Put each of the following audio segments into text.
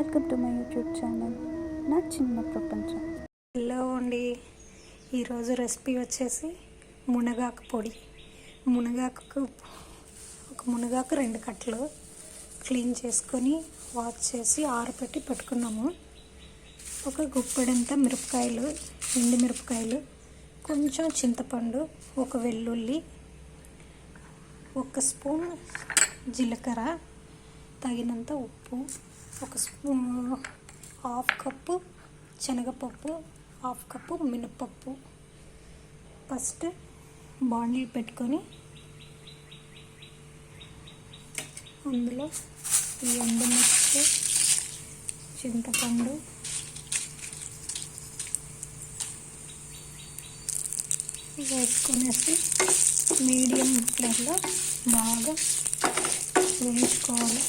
Welcome to my YouTube channel నా చిన్న ప్రపంచం. హలో అండి, ఈరోజు రెసిపీ వచ్చేసి మునగాకు పొడి. మునగాకు 2 కట్టలు క్లీన్ చేసుకొని వాష్ చేసి ఆరబెట్టి పెట్టుకున్నాము. ఒక గుప్పెడంత మిరపకాయలు, ఎండు మిరపకాయలు, కొంచెం చింతపండు, ఒక వెల్లుల్లి, 1 స్పూన్ జీలకర్ర, తగినంత ఉప్పు, 1 స్పూన్ 1/2 కప్పు శనగపప్పు, 1/2 కప్పు మినపప్పు. ఫస్ట్ బాండిల్ పెట్టుకొని అందులో ఈ ఎండుమిర్చి, చింతపండు, వేసుకొనేసి మీడియం ఫ్లేమ్లో బాగా వేయించుకోవాలి.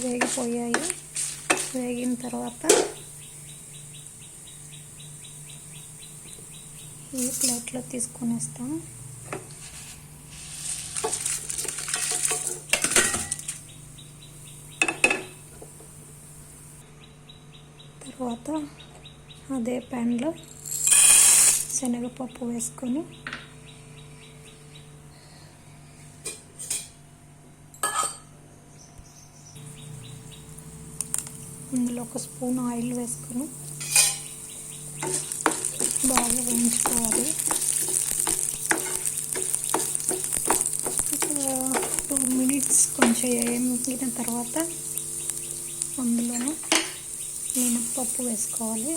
వేగిపోయాయి. వేగిన తర్వాత ఈ ప్లేట్లో తీసుకొనేస్తాం. తర్వాత అదే ప్యాన్లో శనగపప్పు వేసుకొని అందులో 1 స్పూన్ ఆయిల్ వేసుకొని బాగా వేయించుకోవాలి. 2 మినిట్స్ కొంచెం వేగిన తర్వాత అందులోనే మినప్పప్పు వేసుకోవాలి.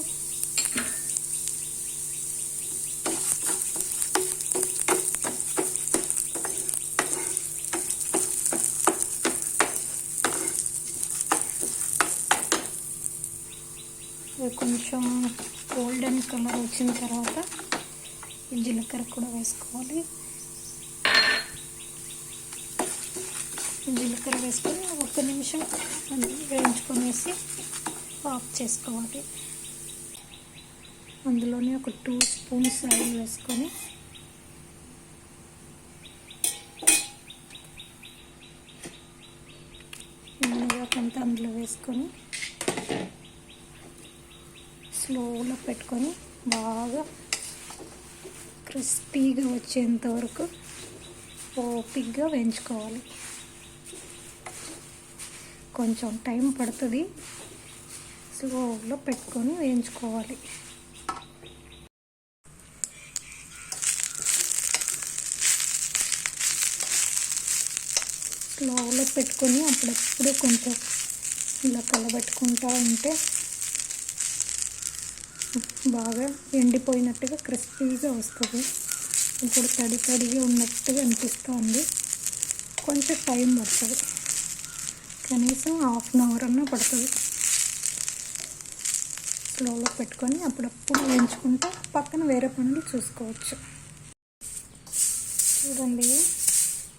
కొంచెం గోల్డెన్ కలర్ వచ్చిన తర్వాత ఈ జీలకర్ర కూడా వేసుకోవాలి. జీలకర్ర వేసుకొని 1 నిమిషం వేయించుకొనేసి ఆఫ్ చేసుకోవాలి. అందులోనే 2 స్పూన్స్ ఆయిల్ వేసుకొని మునగాకంతా అందులో వేసుకొని స్లోలో పెట్టుకొని బాగా క్రిస్పీగా వచ్చేంత వరకు ఓపిక్గా వేయించుకోవాలి. కొంచెం టైం పడుతుంది, స్లోలో పెట్టుకొని వేయించుకోవాలి. స్లోలో పెట్టుకొని అప్పుడప్పుడు కొంచెం ఇలా కలబెట్టుకుంటూ ఉంటే బాగా ఎండిపోయినట్టుగా క్రిస్పీగా వస్తుంది. ఇప్పుడు తడిగా ఉన్నట్టుగా అనిపిస్తుంది. కొంచెం టైం పడుతుంది, కనీసం 1/2 అవర్ అన్నా పడుతుంది. స్లోలో పెట్టుకొని అప్పుడప్పుడు వేయించుకుంటే పక్కన వేరే పనులు చూసుకోవచ్చు. చూడండి,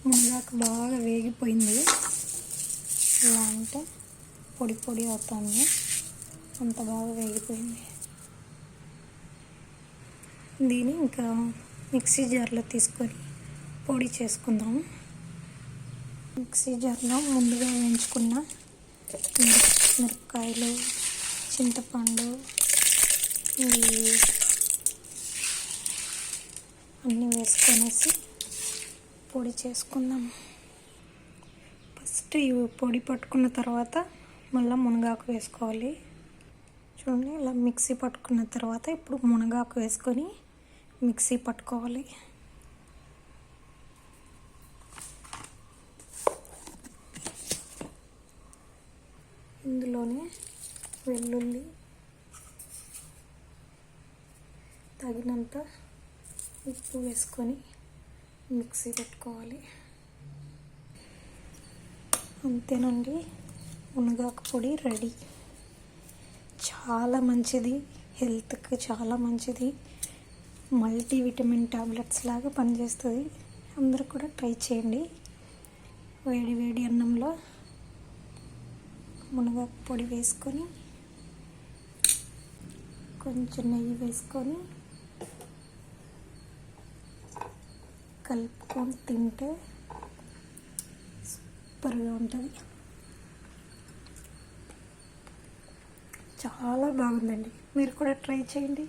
మునగాకు బాగా వేగిపోయింది. ఇలా అంటే పొడి అవుతుంది. అంత బాగా వేగిపోయింది. దీన్ని ఇంకా మిక్సీ జార్లో తీసుకొని పొడి చేసుకుందాము. మిక్సీ జార్లో ముందుగా వేయించుకున్న మిరపకాయలు, చింతపండు అన్నీ వేసుకొనేసి పొడి చేసుకుందాము. ఫస్ట్ ఈ పొడి పట్టుకున్న తర్వాత మళ్ళీ మునగాకు వేసుకోవాలి. చూడండి, ఇలా మిక్సీ పట్టుకున్న తర్వాత ఇప్పుడు మునగాకు వేసుకొని మిక్సీ పట్టుకోవాలి. ఇందులోనే వెల్లుల్లి, తగినంత ఉప్పు వేసుకొని మిక్సీ పెట్టుకోవాలి. అంతేనండి, మునగాకు పొడి రెడీ. చాలా మంచిది, హెల్త్కి చాలా మంచిది. మల్టీవిటమిన్ టాబ్లెట్స్ లాగా పనిచేస్తుంది. అందరూ కూడా ట్రై చేయండి. వేడి అన్నంలో మునగాకు పొడి వేసుకొని కొంచెం నెయ్యి వేసుకొని కలుపుకొని తింటే సూపర్గా ఉంటుంది. చాలా బాగుందండి, మీరు కూడా ట్రై చేయండి.